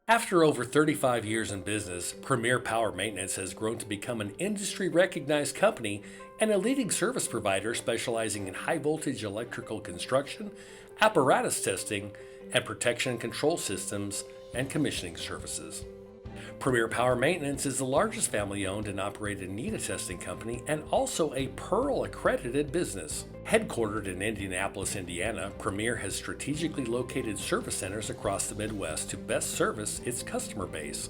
After over 35 years in business, Premier Power Maintenance has grown to become an industry recognized company and a leading service provider specializing in high voltage electrical construction, apparatus testing, and protection and control systems and commissioning services. Premier Power Maintenance is the largest family owned and operated NETA testing company and also a Pearl accredited business. Headquartered in Indianapolis, Indiana, Premier has strategically located service centers across the Midwest to best service its customer base.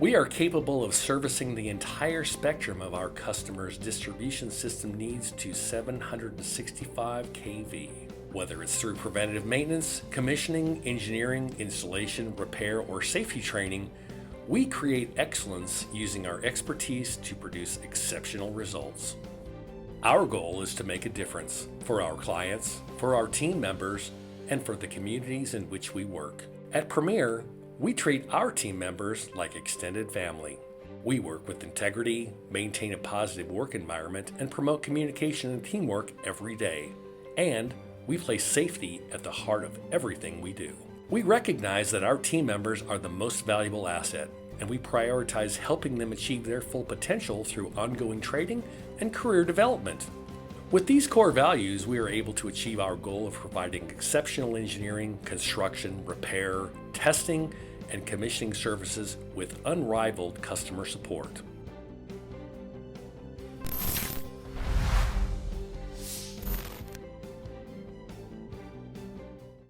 We are capable of servicing the entire spectrum of our customers' distribution system needs to 765 kV. Whether it's through preventative maintenance, commissioning, engineering, installation, repair, or safety training, we create excellence using our expertise to produce exceptional results. Our goal is to make a difference for our clients, for our team members, and for the communities in which we work. At Premier, we treat our team members like extended family. We work with integrity, maintain a positive work environment, and promote communication and teamwork every day. And we place safety at the heart of everything we do. We recognize that our team members are the most valuable asset, and we prioritize helping them achieve their full potential through ongoing training and career development. With these core values, we are able to achieve our goal of providing exceptional engineering, construction, repair, testing, and commissioning services with unrivaled customer support.